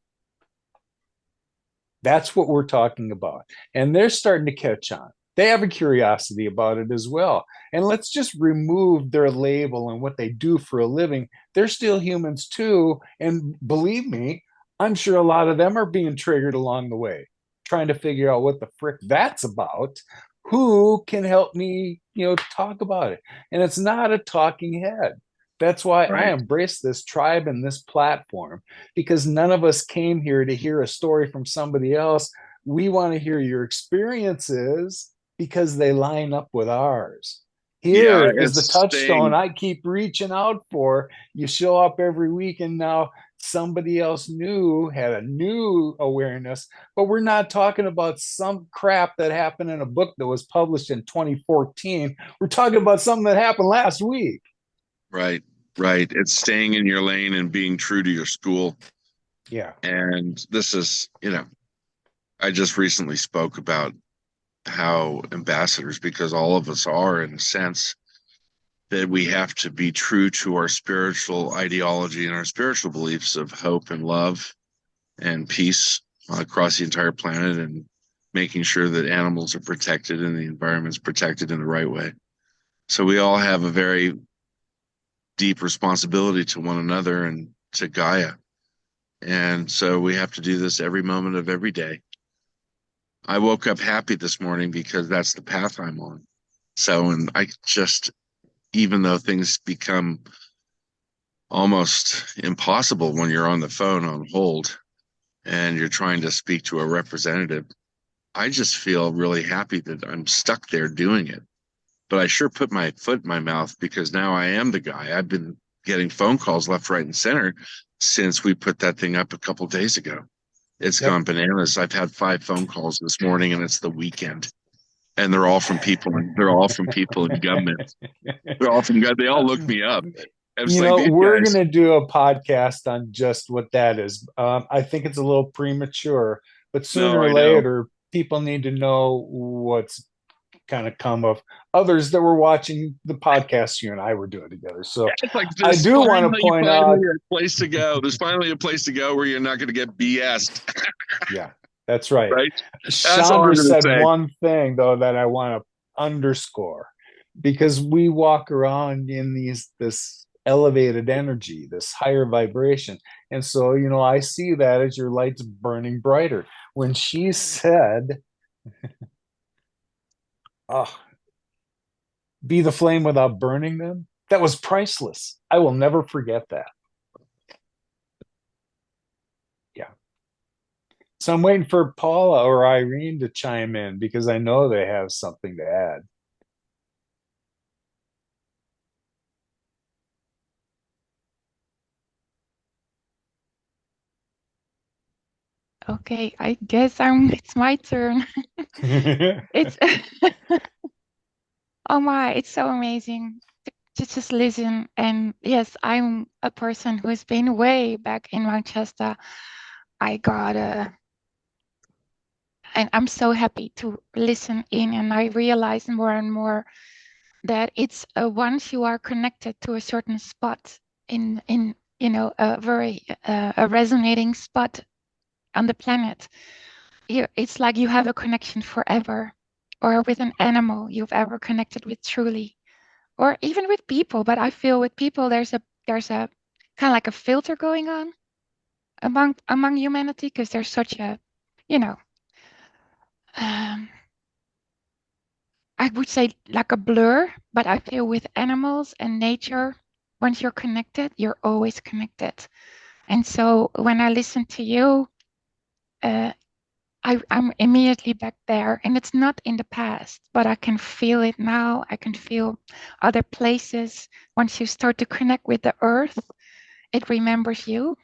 That's what we're talking about. And they're starting to catch on. They have a curiosity about it as well. And let's just remove their label and what they do for a living. They're still humans too. And believe me, I'm sure a lot of them are being triggered along the way, trying to figure out what the frick that's about. Who can help me, talk about it? And it's not a talking head. That's why I embrace this tribe and this platform, because none of us came here to hear a story from somebody else. We want to hear your experiences because they line up with ours. Here is the touchstone I keep reaching out for. You show up every week, and now somebody else new had a new awareness, but we're not talking about some crap that happened in a book that was published in 2014. We're talking about something that happened last week. Right. It's staying in your lane and being true to your school. Yeah. And this is, I just recently spoke about how ambassadors, because all of us are, in a sense, that we have to be true to our spiritual ideology and our spiritual beliefs of hope and love and peace across the entire planet, and making sure that animals are protected and the environment's protected in the right way. So we all have a very deep responsibility to one another and to Gaia. And so we have to do this every moment of every day. I woke up happy this morning because that's the path I'm on. So, and I just, even though things become almost impossible when you're on the phone on hold and you're trying to speak to a representative, I just feel really happy that I'm stuck there doing it. But I sure put my foot in my mouth, because now I am the guy. I've been getting phone calls left, right, and center since we put that thing up a couple of days ago. It's gone bananas. I've had 5 phone calls this morning, and it's the weekend. and they're all from people. They're all from people in government. They're all from government. They all look me up. I was You like, know, these we're guys. going to do a podcast on just what that is. I think it's a little premature, but sooner No, or I know. later, people need to know what's kind of come of others that were watching the podcast you and I were doing together. So It's like I this do want to point out, a place to go. There's finally a place to go where you're not going to get BS'd, yeah, that's right. right? That's all I'm Chandra going to said say. one thing though that I want to underscore, because we walk around in this elevated energy, this higher vibration. And so, you know, I see that as your light's burning brighter. When she said, oh, be the flame without burning them, that was priceless. I will never forget that. Yeah. So I'm waiting for Paula or Irene to chime in because I know they have something to add. Okay, I guess it's my turn. It's oh my, it's so amazing to just listen. And yes, I'm a person who's been way back in Manchester. I got and I'm so happy to listen in, and I realize more and more that it's once you are connected to a certain spot in a very a resonating spot on the planet, it's like you have a connection forever, or with an animal you've ever connected with truly, or even with people. But I feel with people there's a kind of like a filter going on among humanity, because there's such a, you know, um, I would say like a blur. But I feel with animals and nature, once you're connected, you're always connected. And so when I listen to you, uh, I'm immediately back there, and it's not in the past, but I can feel it now. I can feel other places. Once you start to connect with the earth, it remembers you.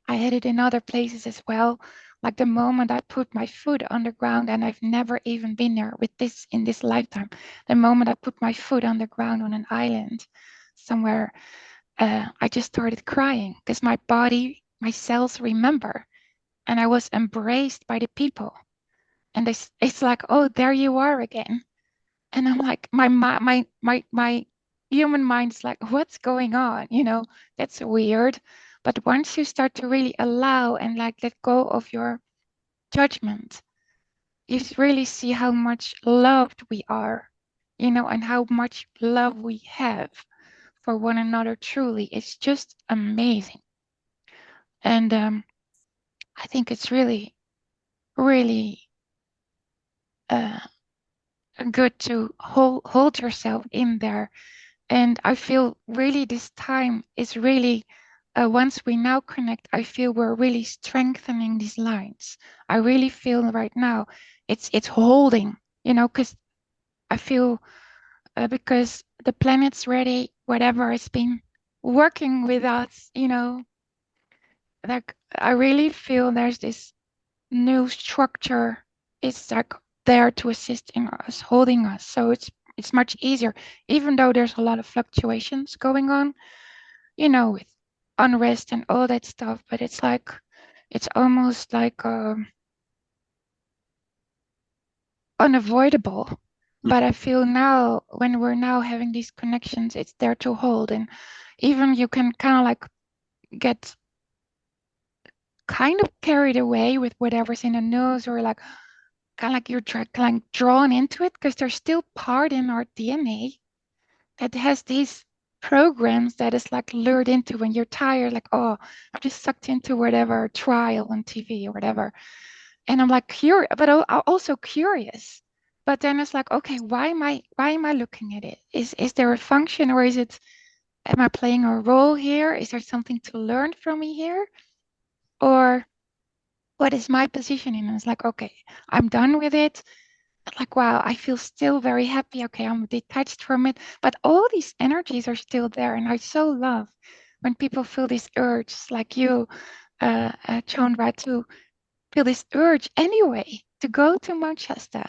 I had it in other places as well. Like the moment I put my foot on the ground, and I've never even been there with this in this lifetime. The moment I put my foot on the ground on an island somewhere, I just started crying because my body, my cells remember, and I was embraced by the people. And it's like, oh, there you are again. And I'm like, my human mind's like, what's going on? That's weird. But once you start to really allow and like let go of your judgment, you really see how much loved we are, and how much love we have for one another. Truly, it's just amazing. And I think it's really, really uh, good to hold yourself in there. And I feel really this time is really, once we now connect, I feel we're really strengthening these lines. I really feel right now it's holding, because I feel, because the planet's ready, whatever has been working with us, like I really feel there's this new structure is like there to assist in us, holding us. So it's much easier, even though there's a lot of fluctuations going on, with unrest and all that stuff. But it's almost like unavoidable. But I feel now when we're now having these connections, it's there to hold. And even you can kind of like get kind of carried away with whatever's in the news, or like kind of like you're kind of drawn into it, because there's still part in our DNA that has these programs that is like lured into when you're tired, like, oh, I'm just sucked into whatever trial on TV or whatever. And I'm like curious, but also curious. But then it's like, okay, why am I looking at it? Is there a function, or am I playing a role here? Is there something to learn from me here? Or what is my positioning? And it's like, okay, I'm done with it. Like, wow, I feel still very happy. Okay, I'm detached from it, but all these energies are still there. And I so love when people feel this urge, like you, Chandra, to feel this urge anyway to go to Manchester.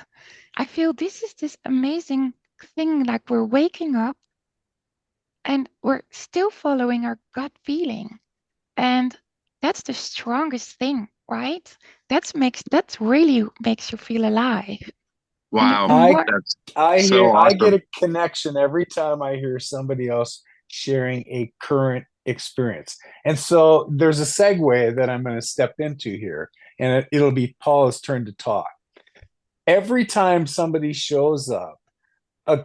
I feel this is this amazing thing, like we're waking up and we're still following our gut feeling. And that's the strongest thing, right? That's really makes you feel alive. And Wow, the more so I get awesome. a connection every time I hear somebody else sharing a current experience. And so there's a segue that I'm going to step into here, and it'll be Paula's turn to talk. Every time somebody shows up, uh,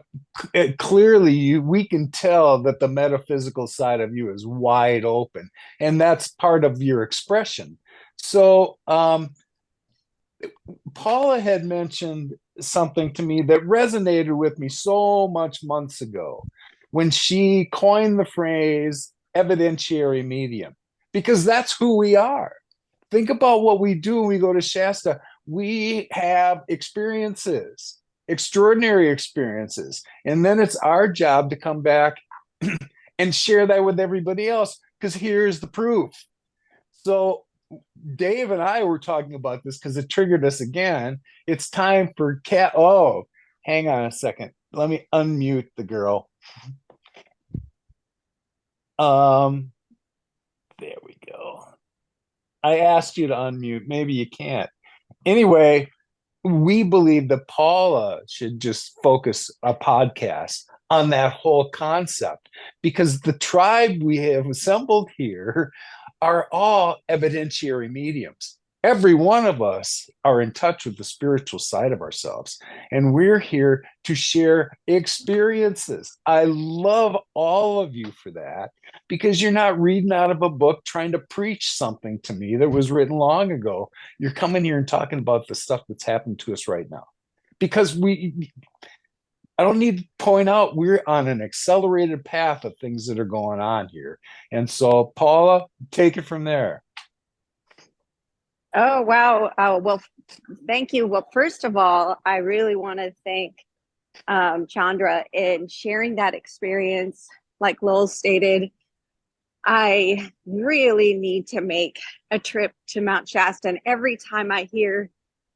clearly we can tell that the metaphysical side of you is wide open, and that's part of your expression. So Paula had mentioned something to me that resonated with me so much months ago when she coined the phrase evidentiary medium, because that's who we are. Think about what we do when we go to Shasta. We have experiences, extraordinary experiences. And then it's our job to come back and share that with everybody else, because here's the proof. So Dave and I were talking about this because it triggered us again. It's time for cat. Oh, hang on a second. Let me unmute the girl. There we go. I asked you to unmute. Maybe you can't. Anyway, we believe that Paula should just focus a podcast on that whole concept, because the tribe we have assembled here are all evidentiary mediums. Every one of us are in touch with the spiritual side of ourselves, and we're here to share experiences. I love all of you for that, because you're not reading out of a book trying to preach something to me that was written long ago. You're coming here and talking about the stuff that's happened to us right now. Because I don't need to point out, we're on an accelerated path of things that are going on here. And so, Paula, take it from there. Oh, wow. Well, thank you. Well, first of all, I really want to thank Chondra in sharing that experience. Like Lowell stated, I really need to make a trip to Mount Shasta. And every time I hear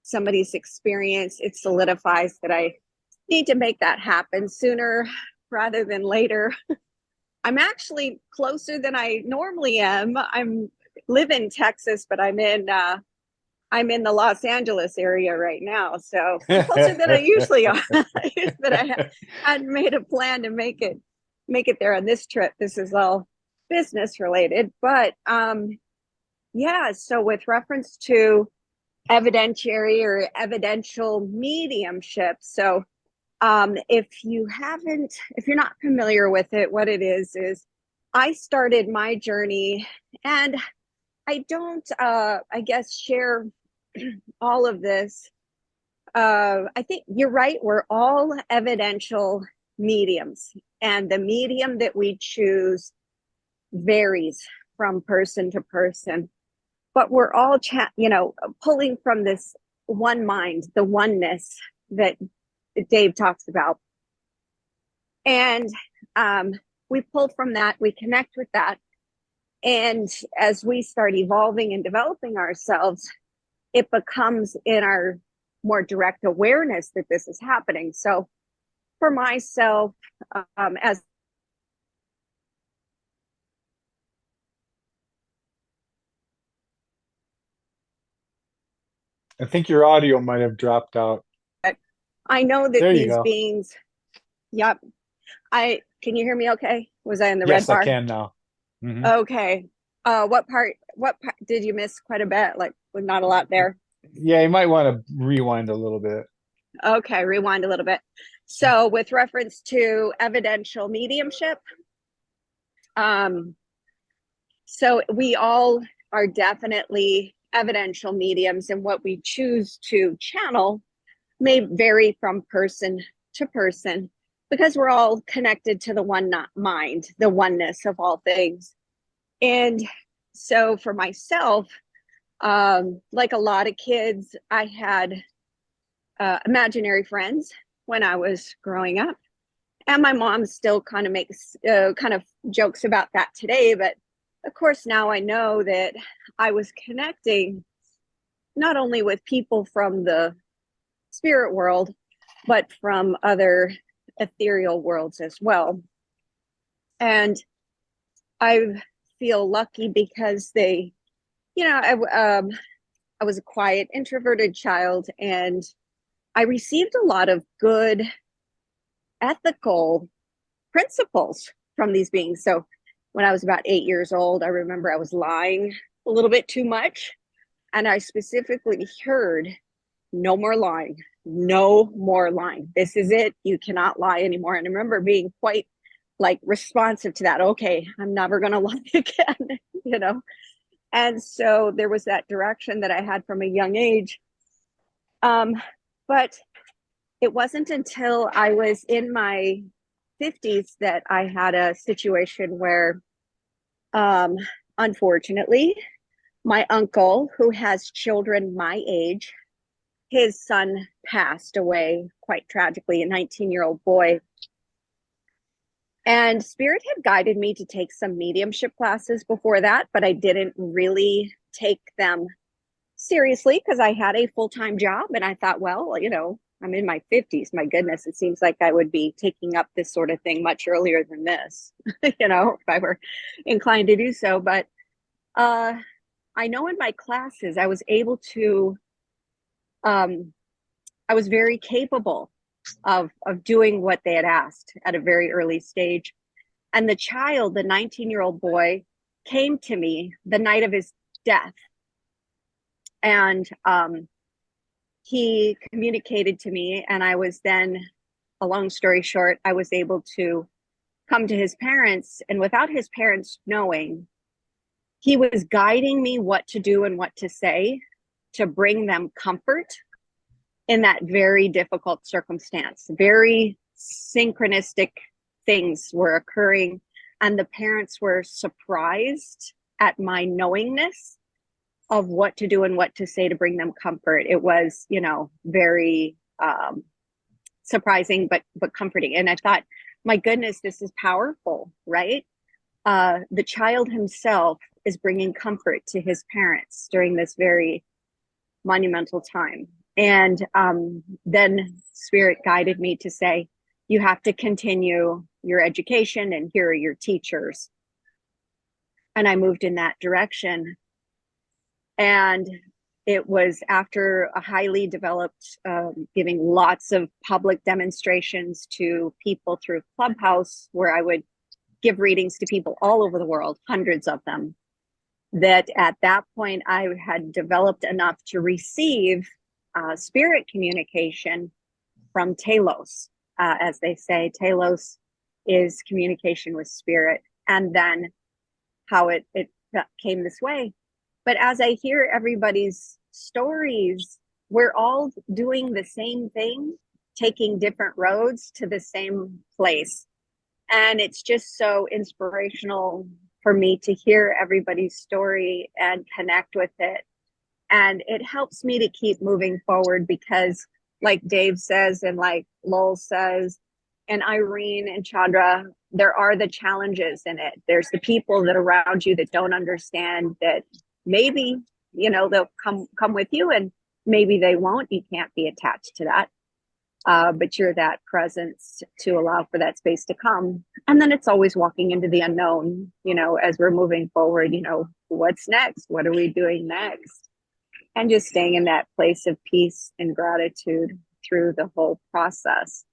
somebody's experience, it solidifies that I need to make that happen sooner rather than later. I'm actually closer than I normally am. Live in Texas, but I'm in the Los Angeles area right now, so I'm closer than I usually are. But I hadn't made a plan to make it there on this trip. This is all business related, but yeah. So with reference to evidentiary or evidential mediumship, so if you're not familiar with it, what it is I started my journey, and I don't I guess share all of this. I think you're right. We're all evidential mediums, and the medium that we choose varies from person to person. But we're all, pulling from this one mind, the oneness that Dave talks about. And we pull from that, we connect with that. And as we start evolving and developing ourselves, it becomes in our more direct awareness that this is happening. So for myself, as I think your audio might have dropped out. I know that There you these go. beings, yep. Can you hear me okay? Was I in the Yes, red bar? I can now. Mhm. Okay. What part did you miss? Quite a bit, like with not a lot there. Yeah, you might want to rewind a little bit. Okay, rewind a little bit. So with reference to evidential mediumship, so we all are definitely evidential mediums, and what we choose to channel may vary from person to person, because we're all connected to the one mind, the oneness of all things. And so for myself, like a lot of kids, I had imaginary friends when I was growing up. And my mom still kind of makes kind of jokes about that today. But of course, now I know that I was connecting not only with people from the spirit world, but from other ethereal worlds as well. And I feel lucky because they, you know, I was a quiet, introverted child, and I received a lot of good ethical principles from these beings. So when I was about 8 years old, I remember I was lying a little bit too much. And I specifically heard, no more lying, no more lying. This is it. You cannot lie anymore. And I remember being quite like responsive to that. Okay, I'm never going to lie again, you know? And so there was that direction that I had from a young age. But it wasn't until I was in my 50s that I had a situation where, unfortunately, my uncle, who has children my age, his son passed away quite tragically, a 19-year-old boy. And Spirit had guided me to take some mediumship classes before that, but I didn't really take them seriously because I had a full-time job. And I thought, well, you know, I'm in my 50s. My goodness, it seems like I would be taking up this sort of thing much earlier than this, you know, if I were inclined to do so. But I know in my classes, I was able to, I was very capable of doing what they had asked at a very early stage. And the child, the 19-year-old boy, came to me the night of his death. And he communicated to me, and I was then, a long story short, I was able to come to his parents, and without his parents knowing, he was guiding me what to do and what to say to bring them comfort in that very difficult circumstance. Very synchronistic things were occurring, and the parents were surprised at my knowingness of what to do and what to say to bring them comfort. It was, you know, very surprising, but comforting. And I thought, my goodness, this is powerful, right? The child himself is bringing comfort to his parents during this very monumental time. And then Spirit guided me to say, you have to continue your education, and here are your teachers. And I moved in that direction. And it was after a highly developed, giving lots of public demonstrations to people through Clubhouse, where I would give readings to people all over the world, hundreds of them, that at that point I had developed enough to receive spirit communication from Telos. As they say, Telos is communication with spirit, and then how it came this way. But as I hear everybody's stories, we're all doing the same thing, taking different roads to the same place. And it's just so inspirational for me to hear everybody's story and connect with it. And it helps me to keep moving forward because, like Dave says, and like Lowell says, and Irene and Chondra, there are the challenges in it. There's the people that are around you that don't understand, that maybe, you know, they'll come with you, and maybe they won't. You can't be attached to that. But you're that presence to allow for that space to come. And then it's always walking into the unknown, you know, as we're moving forward, you know, what's next? What are we doing next? And just staying in that place of peace and gratitude through the whole process.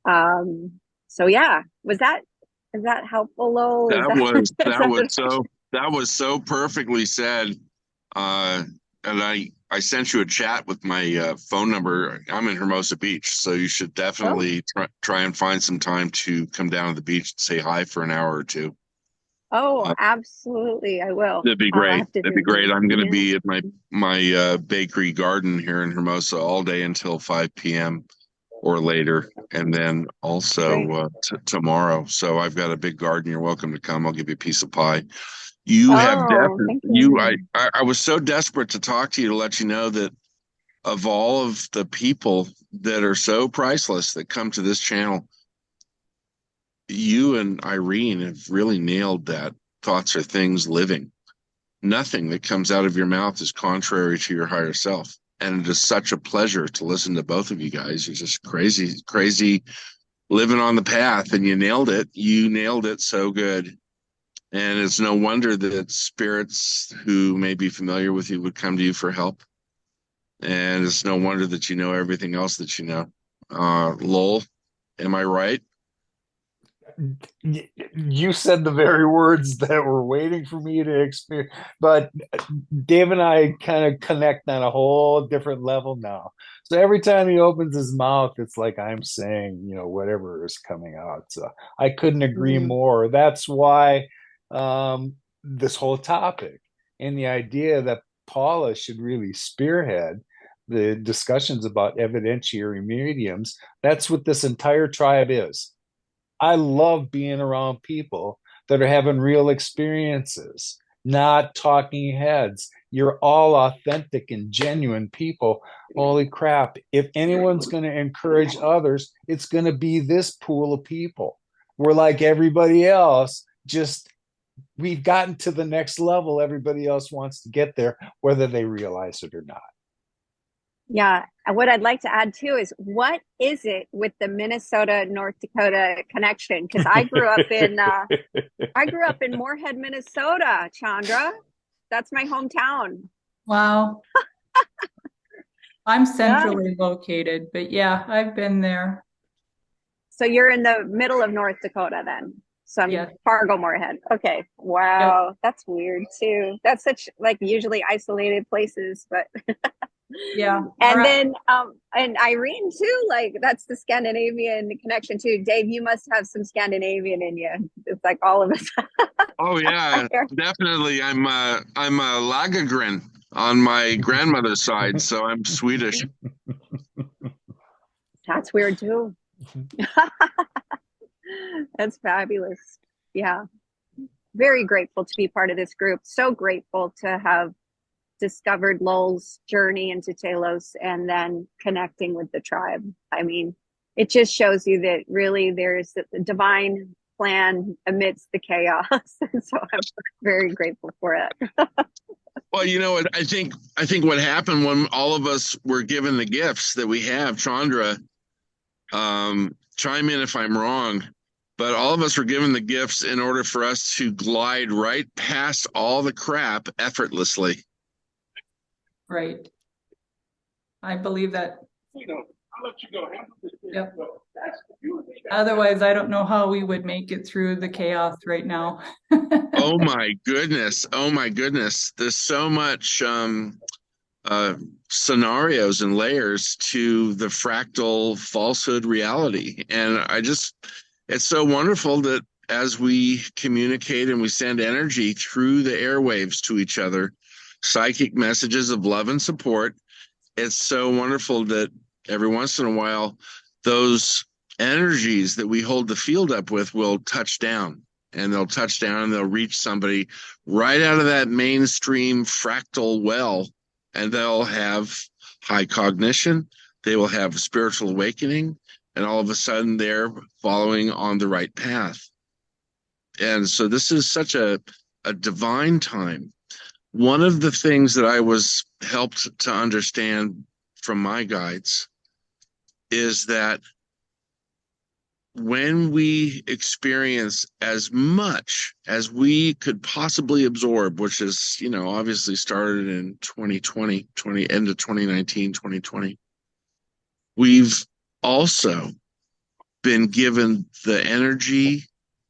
So yeah, is that helpful, Lowell? That was so perfectly said. And I sent you a chat with my phone number. I'm in Hermosa Beach, so you should definitely try and find some time to come down to the beach and say hi for an hour or two. Oh, absolutely, I will. That'd be great. That'd be great. I'm going to be at my bakery garden here in Hermosa all day until 5 p.m. or later, and then also tomorrow. So I've got a big garden. You're welcome to come. I'll give you a piece of pie. You have definitely. I was so desperate to talk to you to let you know that of all of the people that are so priceless that come to this channel, you and Irene have really nailed that. Thoughts are things living. Nothing that comes out of your mouth is contrary to your higher self. And it is such a pleasure to listen to both of you guys. You're just crazy living on the path, and you nailed it. You nailed it so good. And it's no wonder that spirits who may be familiar with you would come to you for help. And it's no wonder that you know everything else that you know. Lowell, am I right? You said the very words that were waiting for me to experience, but Dave and I kind of connect on a whole different level now. So every time he opens his mouth, it's like I'm saying, whatever is coming out. So I couldn't agree more. That's why this whole topic and the idea that Paula should really spearhead the discussions about evidentiary mediums, that's what this entire tribe is. I love being around people that are having real experiences, not talking heads. You're all authentic and genuine people. Holy crap. If anyone's going to encourage others, it's going to be this pool of people. We're like everybody else, just we've gotten to the next level. Everybody else wants to get there, whether they realize it or not. Yeah. And what I'd like to add too is, what is it with the Minnesota, North Dakota connection? Because I grew up in Moorhead, Minnesota, Chondra. That's my hometown. Wow. I'm centrally located, but yeah, I've been there. So you're in the middle of North Dakota then. So I'm Fargo, Moorhead. Okay. Wow. Yep. That's weird too. That's such like usually isolated places, but yeah. And then and Irene too, like that's the Scandinavian connection too. Dave, you must have some Scandinavian in you. It's like all of us. Oh yeah, definitely. I'm a Lagagren on my grandmother's side, so I'm Swedish. That's weird too. That's fabulous. Yeah. Very grateful to be part of this group. So grateful to have discovered Lowell's journey into Telos and then connecting with the tribe. I mean, it just shows you that really there's a divine plan amidst the chaos. And so I'm very grateful for it. Well, you know what, I think what happened when all of us were given the gifts that we have, Chondra, chime in if I'm wrong, but all of us were given the gifts in order for us to glide right past all the crap effortlessly. Right. I believe that. I'll let you go. Yep. Otherwise, I don't know how we would make it through the chaos right now. Oh my goodness. Oh my goodness. There's so much scenarios and layers to the fractal falsehood reality. And it's so wonderful that as we communicate and we send energy through the airwaves to each other, psychic messages of love and support, it's so wonderful that every once in a while, those energies that we hold the field up with will touch down, and they'll touch down and they'll reach somebody right out of that mainstream fractal well, and they'll have high cognition, they will have spiritual awakening, and all of a sudden they're following on the right path. And so this is such a divine time. One of the things that I was helped to understand from my guides is that when we experience as much as we could possibly absorb, which is, obviously started in 2020, end of 2019, 2020, we've also been given the energy,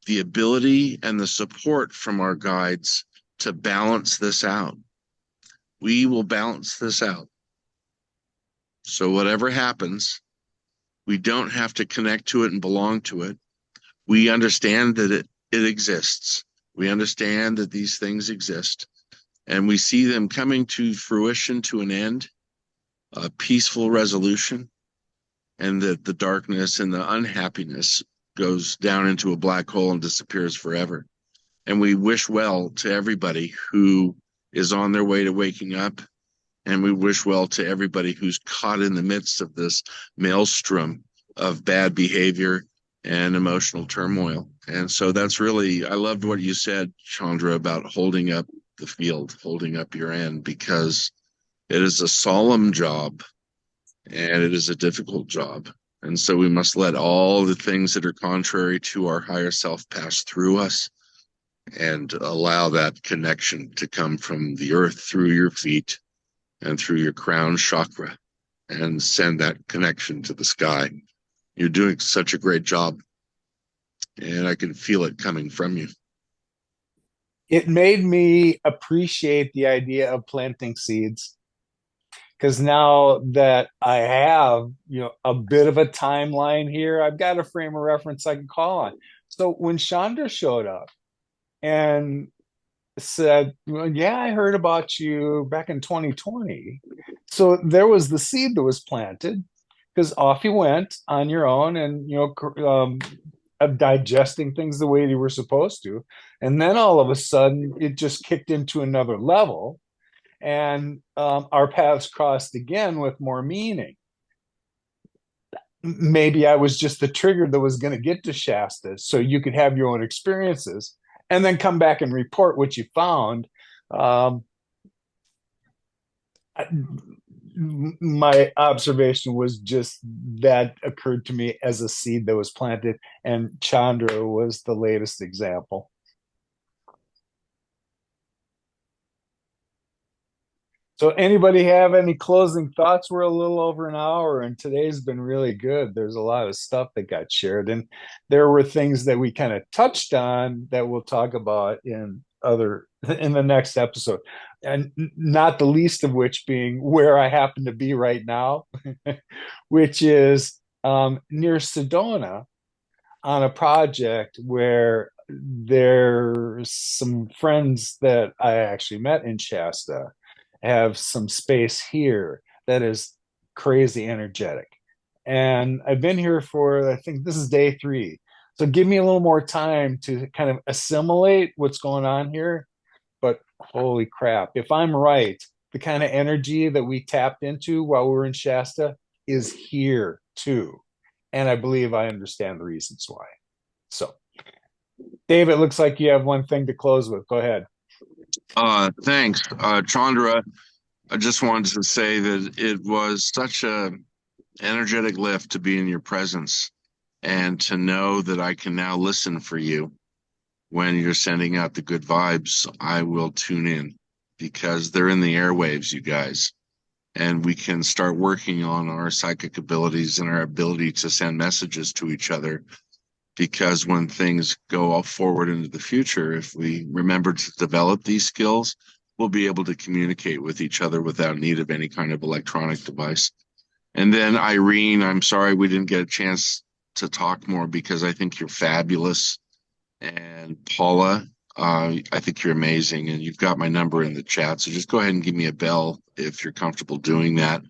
the ability, and the support from our guides to balance this out. We will balance this out. So whatever happens, we don't have to connect to it and belong to it. We understand that it exists. We understand that these things exist, and we see them coming to fruition, to an end, a peaceful resolution, and that the darkness and the unhappiness goes down into a black hole and disappears forever. And we wish well to everybody who is on their way to waking up. And we wish well to everybody who's caught in the midst of this maelstrom of bad behavior and emotional turmoil. And so that's really, I loved what you said, Chondra, about holding up the field, holding up your end, because It is a solemn job, and it is a difficult job. And so we must let all the things that are contrary to our higher self pass through us and allow that connection to come from the earth through your feet and through your crown chakra and send that connection to the sky. You're doing such a great job, and I can feel it coming from you. It made me appreciate the idea of planting seeds, because now that I have, a bit of a timeline here, I've got a frame of reference I can call on. So when Chondra showed up and said, well, yeah, I heard about you back in 2020. So there was the seed that was planted, because off you went on your own and, of digesting things the way you were supposed to. And then all of a sudden it just kicked into another level, and our paths crossed again with more meaning. Maybe I was just the trigger that was going to get to Shasta so you could have your own experiences and then come back and report what you found. My observation was just that occurred to me as a seed that was planted, and Chondra was the latest example. So anybody have any closing thoughts? We're a little over an hour, and today's been really good. There's a lot of stuff that got shared, and there were things that we kind of touched on that we'll talk about in the next episode, and not the least of which being where I happen to be right now, which is near Sedona on a project where there's some friends that I actually met in Shasta have some space here that is crazy energetic. And I've been here for, I think this is day 3. So give me a little more time to kind of assimilate what's going on here. But holy crap, if I'm right, the kind of energy that we tapped into while we were in Shasta is here too. And I believe I understand the reasons why. So, Dave, it looks like you have one thing to close with. Go ahead. Thanks. Chondra, I just wanted to say that it was such a energetic lift to be in your presence and to know that I can now listen for you when you're sending out the good vibes. I will tune in because they're in the airwaves, you guys, and we can start working on our psychic abilities and our ability to send messages to each other. Because when things go all forward into the future, if we remember to develop these skills, we'll be able to communicate with each other without need of any kind of electronic device. And then Irene, I'm sorry we didn't get a chance to talk more because I think you're fabulous. And Paula, I think you're amazing. And you've got my number in the chat. So just go ahead and give me a bell if you're comfortable doing that.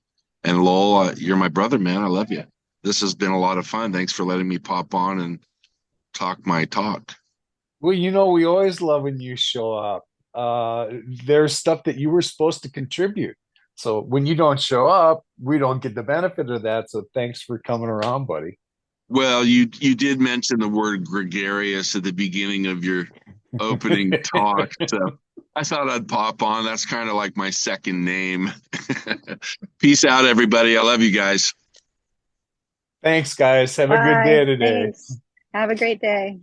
And Lowell, you're my brother, man. I love you. This has been a lot of fun. Thanks for letting me pop on and talk my talk. Well, we always love when you show up. There's stuff that you were supposed to contribute. So when you don't show up, we don't get the benefit of that. So thanks for coming around, buddy. Well, you did mention the word gregarious at the beginning of your opening talk. So I thought I'd pop on. That's kind of like my second name. Peace out, everybody. I love you guys. Thanks, guys. Have a good day today. Thanks. Have a great day.